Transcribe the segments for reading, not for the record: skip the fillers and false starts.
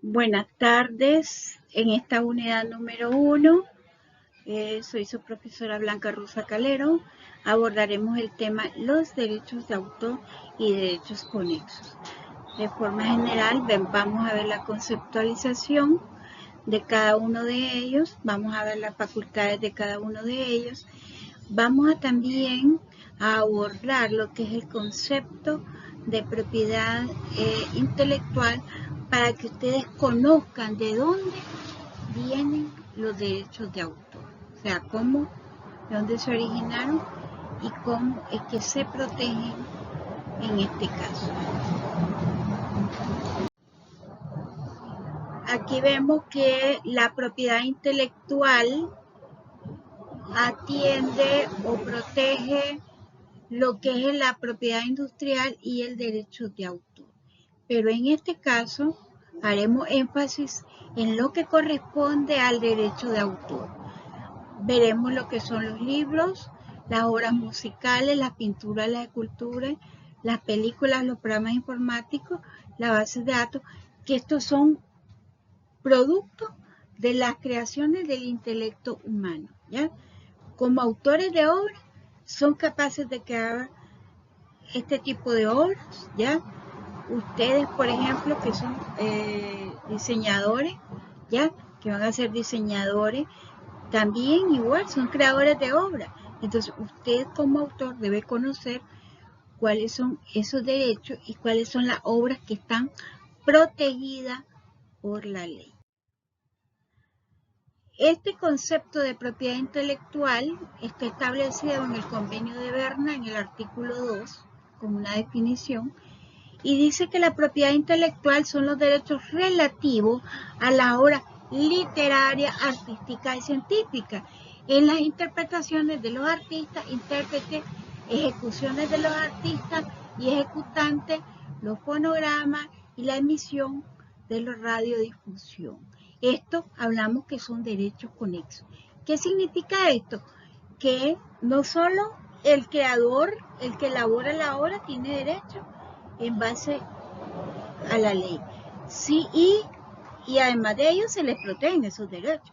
Buenas tardes, en esta unidad número 1, soy su profesora Blanca Rosa Calero. Abordaremos el tema los derechos de autor y derechos conexos. De forma general, vamos a ver la conceptualización de cada uno de ellos, vamos a ver las facultades de cada uno de ellos, vamos a también a abordar lo que es el concepto de propiedad intelectual para que ustedes conozcan de dónde vienen los derechos de autor, o sea, de dónde se originaron y cómo es que se protegen en este caso. Aquí vemos que la propiedad intelectual atiende o protege lo que es la propiedad industrial y el derecho de autor. Pero en este caso haremos énfasis en lo que corresponde al derecho de autor. Veremos lo que son los libros, las obras musicales, las pinturas, las esculturas, las películas, los programas informáticos, las bases de datos, que estos son productos de las creaciones del intelecto humano, ¿ya? Como autores de obras, son capaces de crear este tipo de obras, ¿ya? Ustedes, por ejemplo, que son diseñadores, ¿ya? Que van a ser diseñadores, también igual son creadores de obras. Entonces, usted como autor debe conocer cuáles son esos derechos y cuáles son las obras que están protegidas por la ley. Este concepto de propiedad intelectual está establecido en el Convenio de Berna, en el artículo 2, como una definición, y dice que la propiedad intelectual son los derechos relativos a la obra literaria, artística y científica, en las interpretaciones de los artistas, intérpretes, ejecuciones de los artistas y ejecutantes, los fonogramas y la emisión de la radiodifusión. Esto hablamos que son derechos conexos. ¿Qué significa esto? Que no solo el creador, el que elabora la obra, tiene derecho en base a la ley. Sí, y además de ello se les protegen esos derechos,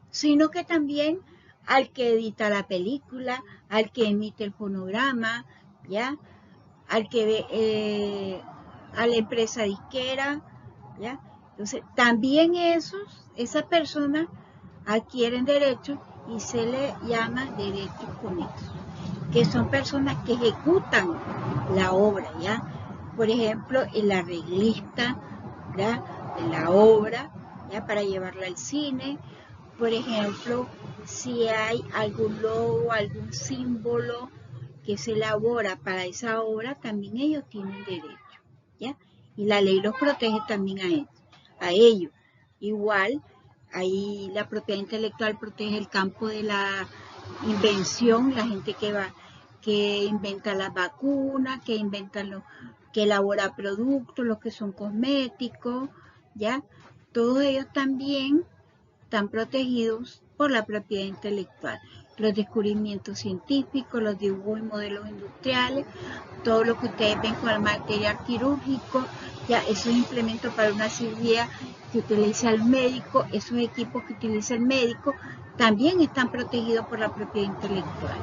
sino que también al que edita la película, al que emite el fonograma, ¿ya? Al que ve, a la empresa disquera, ¿ya? Entonces, también esas personas adquieren derechos y se les llama derechos conexos, que son personas que ejecutan la obra, ¿ya? Por ejemplo, el arreglista, ¿ya? De la obra, ¿ya? Para llevarla al cine. Por ejemplo, si hay algún logo, algún símbolo que se elabora para esa obra, también ellos tienen derecho, ¿ya? Y la ley los protege también a ellos. Igual, ahí la propiedad intelectual protege el campo de la invención, la gente que inventa las vacunas, que elabora productos, los que son cosméticos, ¿ya? Todos ellos también están protegidos por la propiedad intelectual. Los descubrimientos científicos, los dibujos y modelos industriales, todo lo que ustedes ven con el material quirúrgico, ya esos implementos para una cirugía que utiliza el médico, esos equipos que utiliza el médico, también están protegidos por la propiedad intelectual,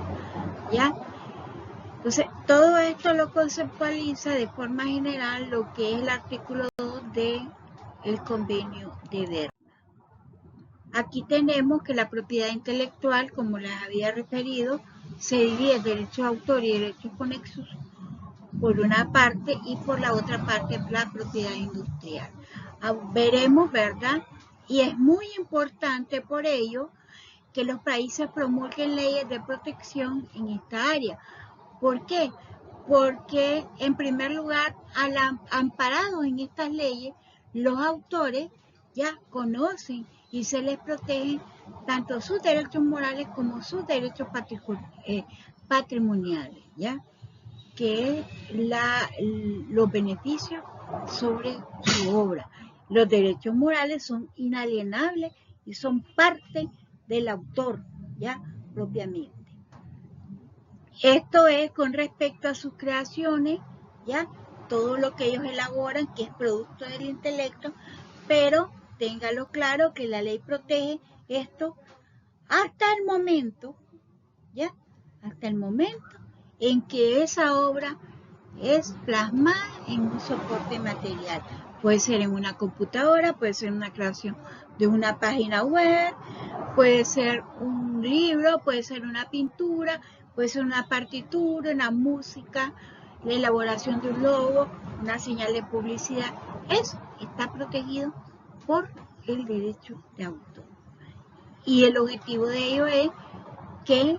¿ya? Entonces, todo esto lo conceptualiza de forma general lo que es el artículo 2 del Convenio de Berna. Aquí tenemos que la propiedad intelectual, como les había referido, se divide en derechos de autor y derechos conexos por una parte y por la otra parte la propiedad industrial. Veremos, ¿verdad? Y es muy importante por ello que los países promulguen leyes de protección en esta área. ¿Por qué? Porque en primer lugar, amparados en estas leyes, los autores ya conocen y se les protegen tanto sus derechos morales como sus derechos patrimoniales, ¿ya? Que es los beneficios sobre su obra. Los derechos morales son inalienables y son parte del autor, ¿ya? Propiamente. Esto es con respecto a sus creaciones, ¿ya? Todo lo que ellos elaboran, que es producto del intelecto, pero téngalo claro que la ley protege esto hasta el momento, ¿ya? Hasta el momento en que esa obra es plasmada en un soporte material. Puede ser en una computadora, puede ser una creación de una página web, puede ser un libro, puede ser una pintura, puede ser una partitura, una música, la elaboración de un logo, una señal de publicidad. Eso está protegido por el derecho de autor. Y el objetivo de ello es que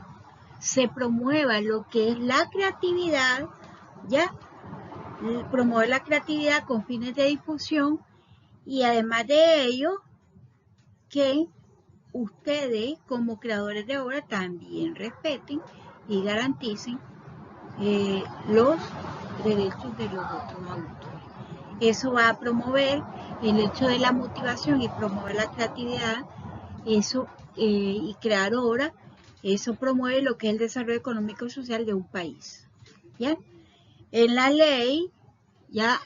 se promueva lo que es la creatividad, ¿ya? Promover la creatividad con fines de difusión y además de ello, que ustedes como creadores de obra también respeten y garanticen los derechos de los otros autores. Eso va a promover el hecho de la motivación y promover la creatividad, eso y crear obra, eso promueve lo que es el desarrollo económico y social de un país. ¿Ya? En la ley ya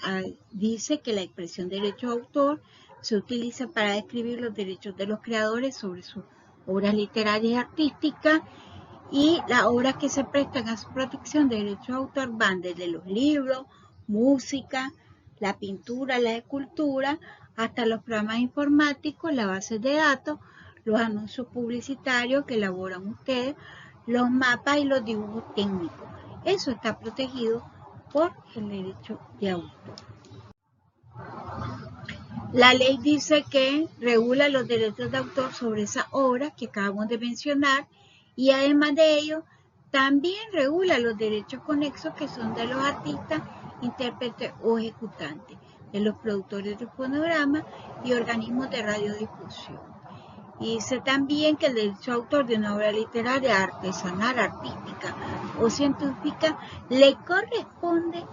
dice que la expresión derecho de autor se utiliza para describir los derechos de los creadores sobre sus obras literarias y artísticas, y las obras que se prestan a su protección de derechos de autor van desde los libros, música, la pintura, la escultura, hasta los programas informáticos, las bases de datos, los anuncios publicitarios que elaboran ustedes, los mapas y los dibujos técnicos. Eso está protegido por el derecho de autor. La ley dice que regula los derechos de autor sobre esa obra que acabamos de mencionar, y además de ello también regula los derechos conexos que son de los artistas, intérpretes o ejecutantes, de los productores de fonogramas y organismos de radiodifusión. Y dice también que el derecho de autor de una obra literaria, artesanal, artística o científica le corresponde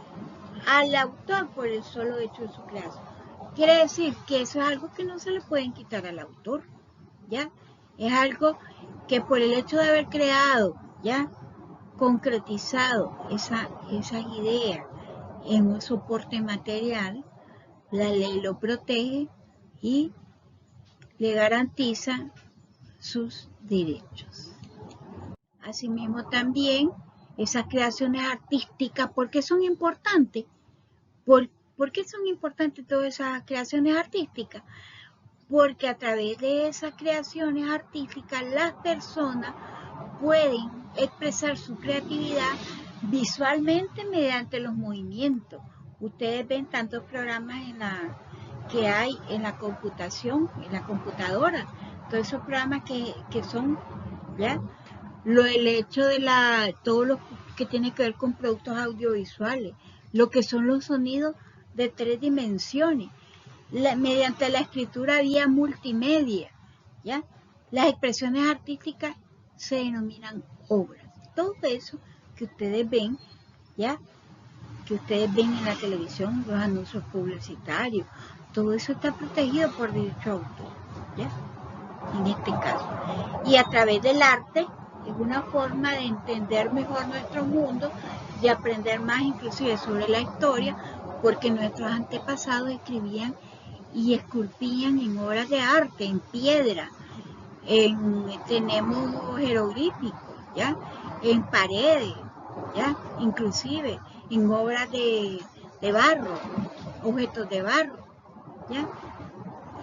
al autor por el solo hecho de su creación. Quiere decir que eso es algo que no se le pueden quitar al autor, ¿ya? Es algo que por el hecho de haber creado, ¿ya? Concretizado esas ideas en un soporte material, la ley lo protege y le garantiza sus derechos. Asimismo también esas creaciones artísticas, ¿por qué son importantes? ¿Por qué son importantes todas esas creaciones artísticas? Porque a través de esas creaciones artísticas las personas pueden expresar su creatividad visualmente mediante los movimientos. Ustedes ven tantos programas que hay en la computación, en la computadora, todos esos programas que son, ¿ya? El hecho de todo lo que tiene que ver con productos audiovisuales, lo que son los sonidos de 3 dimensiones, mediante la escritura vía multimedia, ¿ya? Las expresiones artísticas se denominan obras. Todo eso que ustedes ven, ¿ya? Que ustedes ven en la televisión, los anuncios publicitarios, todo eso está protegido por derecho de autor, ¿ya? En este caso. Y a través del arte es una forma de entender mejor nuestro mundo, de aprender más inclusive sobre la historia, porque nuestros antepasados escribían y esculpían en obras de arte, en piedra, tenemos jeroglíficos, ¿ya? En paredes, ¿ya? Inclusive en obras de barro, objetos de barro, ¿ya?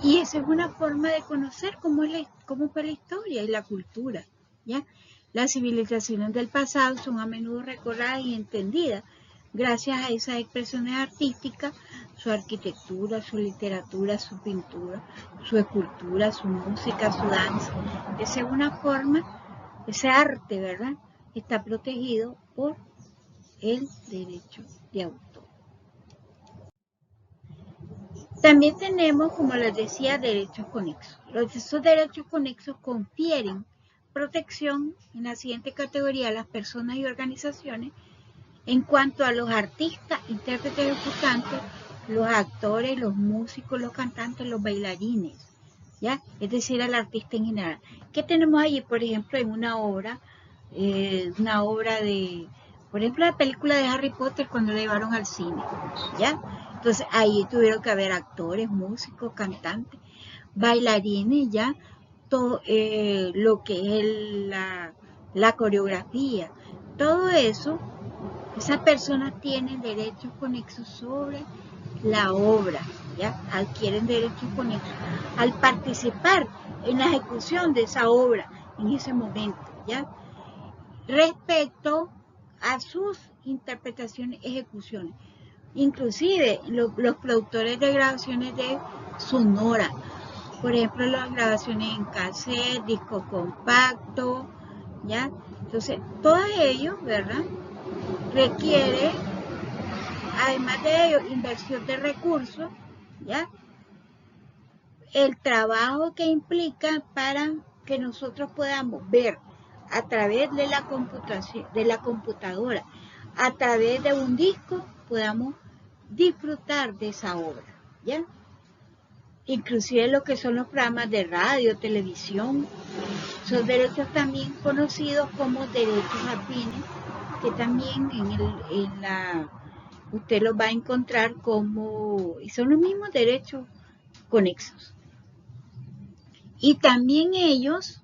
Y esa es una forma de conocer cómo fue la historia y la cultura, ¿ya? Las civilizaciones del pasado son a menudo recordadas y entendidas gracias a esas expresiones artísticas, su arquitectura, su literatura, su pintura, su escultura, su música, su danza. Esa es una forma, ese arte, ¿verdad? Está protegido por el derecho de autor. También tenemos, como les decía, derechos conexos. Esos derechos conexos confieren protección en la siguiente categoría a las personas y organizaciones en cuanto a los artistas, intérpretes, ejecutantes, los actores, los músicos, los cantantes, los bailarines, ¿ya? Es decir, al artista en general. ¿Qué tenemos allí? Por ejemplo, en una obra de, por ejemplo, la película de Harry Potter cuando la llevaron al cine, ¿ya? Entonces ahí tuvieron que haber actores, músicos, cantantes, bailarines, ya, todo lo que es la coreografía. Todo eso, esas personas tienen derechos conexos sobre la obra, ya, adquieren derechos conexos al participar en la ejecución de esa obra en ese momento, ya, respecto a sus interpretaciones, ejecuciones. Inclusive los productores de grabaciones de sonora, por ejemplo, las grabaciones en cassette, disco compacto, ¿ya? Entonces, todos ellos, ¿verdad? Requiere, además de ello, inversión de recursos, ¿ya? El trabajo que implica para que nosotros podamos ver a través de la computación, de la computadora, a través de un disco, podamos disfrutar de esa obra, ¿ya? Inclusive lo que son los programas de radio, televisión, son derechos también conocidos como derechos afines, que también usted los va a encontrar como, y son los mismos derechos conexos. Y también ellos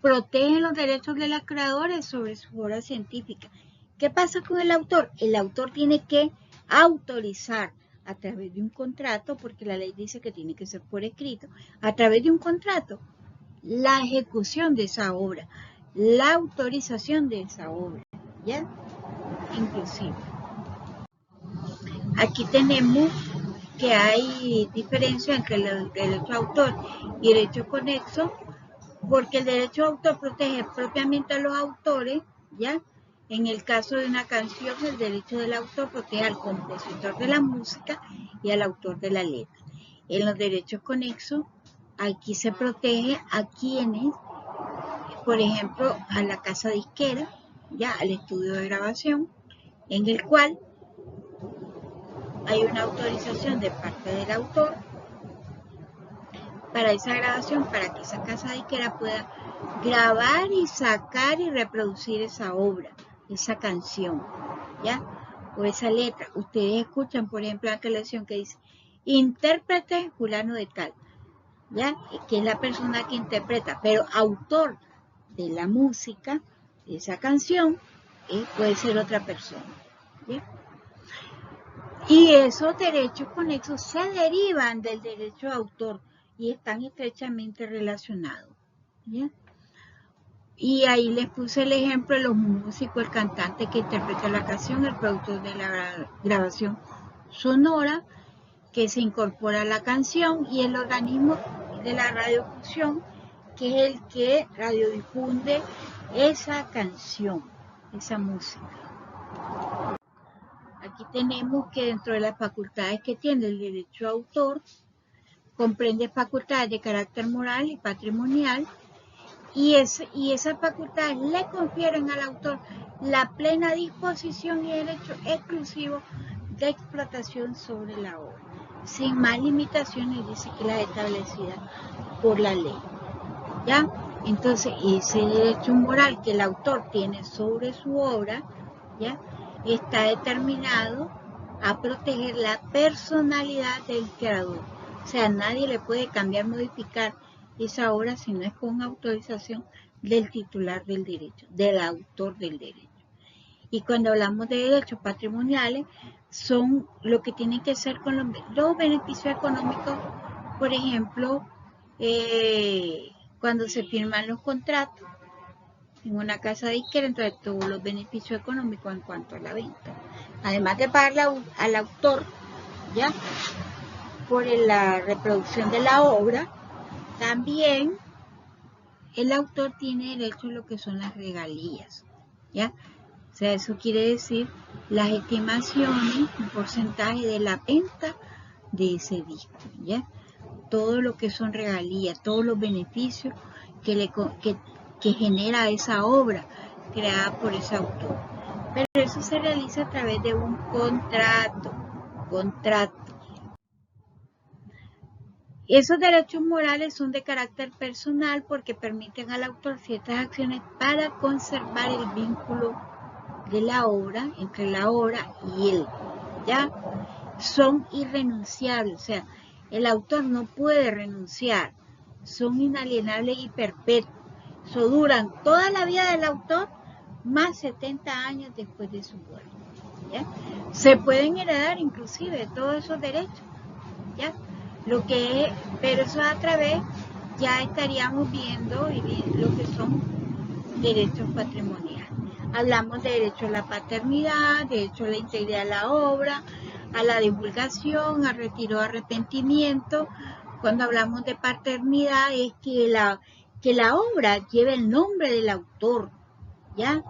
protegen los derechos de los creadores sobre su obra científica. ¿Qué pasa con el autor? El autor tiene que autorizar a través de un contrato, porque la ley dice que tiene que ser por escrito, a través de un contrato, la ejecución de esa obra, la autorización de esa obra, ¿ya? Inclusive. Aquí tenemos que hay diferencia entre el derecho de autor y el derecho conexo, porque el derecho de autor protege propiamente a los autores, ¿ya? En el caso de una canción, el derecho del autor protege al compositor de la música y al autor de la letra. En los derechos conexos, aquí se protege a quienes, por ejemplo, a la casa disquera, ya, al estudio de grabación, en el cual hay una autorización de parte del autor para esa grabación, para que esa casa disquera pueda grabar y sacar y reproducir esa obra, esa canción, ¿ya? O esa letra. Ustedes escuchan, por ejemplo, la televisión que dice, intérprete fulano de tal, ¿ya? Que es la persona que interpreta, pero autor de la música, de esa canción, puede ser otra persona, ¿ya? Y esos derechos conexos se derivan del derecho de autor y están estrechamente relacionados, ¿ya? Y ahí les puse el ejemplo de los músicos, el cantante que interpreta la canción, el productor de la grabación sonora que se incorpora a la canción y el organismo de la radiofusión que es el que radiodifunde esa canción, esa música. Aquí tenemos que dentro de las facultades que tiene el derecho de autor, comprende facultades de carácter moral y patrimonial, y esas facultades le confieren al autor la plena disposición y derecho exclusivo de explotación sobre la obra, sin más limitaciones, dice que las establecidas por la ley. ¿Ya? Entonces, ese derecho moral que el autor tiene sobre su obra, ¿ya? Está determinado a proteger la personalidad del creador. O sea, nadie le puede cambiar, modificar esa obra si no es con autorización del titular del derecho, del autor del derecho. Y cuando hablamos de derechos patrimoniales, son lo que tienen que ser con los beneficios económicos, por ejemplo, cuando se firman los contratos en una casa disquera, entonces todos los beneficios económicos en cuanto a la venta. Además de pagarle al autor, ¿ya? Por la reproducción de la obra, también el autor tiene derecho a lo que son las regalías, ¿ya? O sea, eso quiere decir las estimaciones, un porcentaje de la venta de ese disco, ¿ya? Todo lo que son regalías, todos los beneficios que genera esa obra creada por ese autor. Pero eso se realiza a través de un contrato. Esos derechos morales son de carácter personal porque permiten al autor ciertas acciones para conservar el vínculo de la obra, entre la obra y él, ¿ya? son irrenunciables, o sea, el autor no puede renunciar, son inalienables y perpetuos. Eso duran toda la vida del autor, más 70 años después de su muerte. ¿Ya? Se pueden heredar inclusive todos esos derechos, ¿ya? Pero eso a través ya estaríamos viendo lo que son derechos patrimoniales. Hablamos de derecho a la paternidad, derecho a la integridad de la obra, a la divulgación, al retiro de arrepentimiento. Cuando hablamos de paternidad es que la obra lleve el nombre del autor, ¿ya?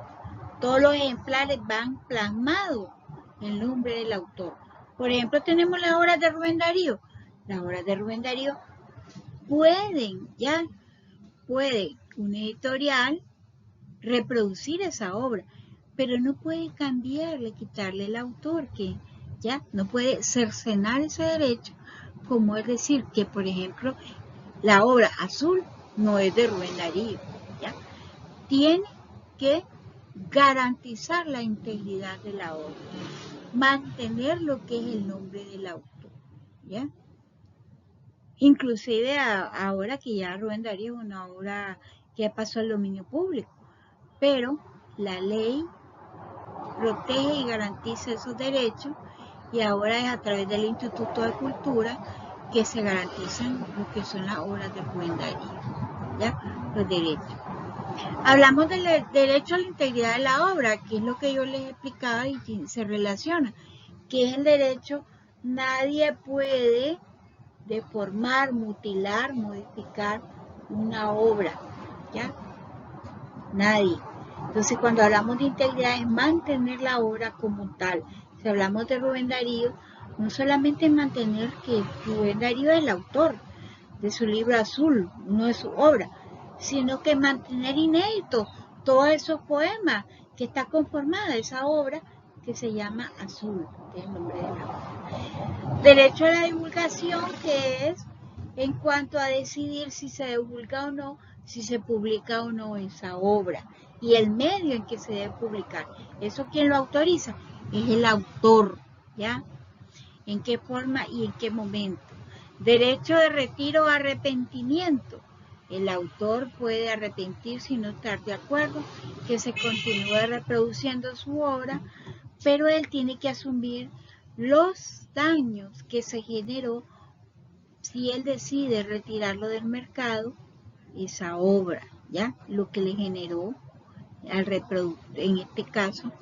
Todos los ejemplares van plasmados el nombre del autor. Por ejemplo, tenemos las obras de Rubén Darío. Las obras de Rubén Darío puede un editorial reproducir esa obra, pero no puede cambiarle, quitarle el autor, que ya no puede cercenar ese derecho, como es decir que, por ejemplo, la obra Azul no es de Rubén Darío, ¿ya? Tiene que garantizar la integridad de la obra, mantener lo que es el nombre del autor, ¿ya? Inclusive ahora que ya Rubén Darío es una obra que pasó al dominio público, pero la ley protege y garantiza esos derechos y ahora es a través del Instituto de Cultura que se garantizan lo que son las obras de Rubén Darío, ¿ya? Los derechos. Hablamos del derecho a la integridad de la obra, que es lo que yo les explicaba y se relaciona, que es el derecho, nadie puede deformar, mutilar, modificar una obra, ¿ya? Nadie. Entonces, cuando hablamos de integridad es mantener la obra como tal. Si hablamos de Rubén Darío, no solamente mantener que Rubén Darío es el autor de su libro Azul, no de su obra, sino que mantener inédito todos esos poemas que está conformada esa obra que se llama Azul, que es el nombre de la obra. Derecho a la divulgación, que es en cuanto a decidir si se divulga o no, si se publica o no esa obra y el medio en que se debe publicar. Eso quien lo autoriza es el autor, ¿ya? ¿En qué forma y en qué momento? Derecho de retiro o arrepentimiento. El autor puede arrepentirse y no estar de acuerdo que se continúe reproduciendo su obra, pero él tiene que asumir los daños que se generó si él decide retirarlo del mercado, esa obra, ¿ya? Lo que le generó al reproductor, en este caso,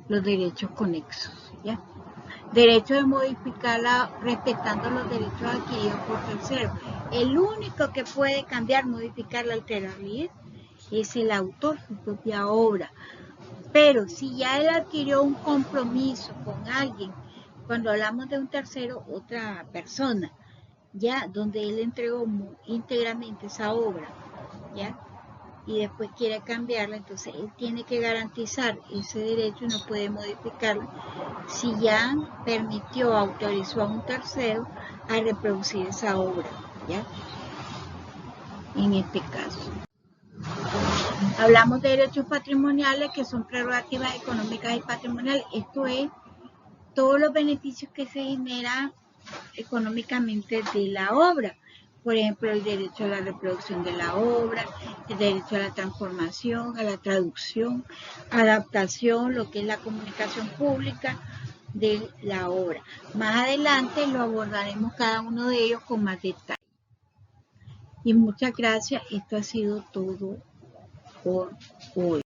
los derechos conexos, ¿ya? Derecho de modificarla respetando los derechos adquiridos por terceros. El único que puede cambiar, modificarla, alterarla es el autor, su propia obra. Pero si ya él adquirió un compromiso con alguien, cuando hablamos de un tercero, otra persona, ya donde él entregó íntegramente esa obra, ya, y después quiere cambiarla, entonces él tiene que garantizar ese derecho y no puede modificarlo si ya permitió, autorizó a un tercero a reproducir esa obra, ¿ya? En este caso. Hablamos de derechos patrimoniales, que son prerrogativas económicas y patrimoniales. Esto es todos los beneficios que se generan económicamente de la obra. Por ejemplo, el derecho a la reproducción de la obra, el derecho a la transformación, a la traducción, adaptación, lo que es la comunicación pública de la obra. Más adelante lo abordaremos cada uno de ellos con más detalle. Y muchas gracias. Esto ha sido todo por hoy.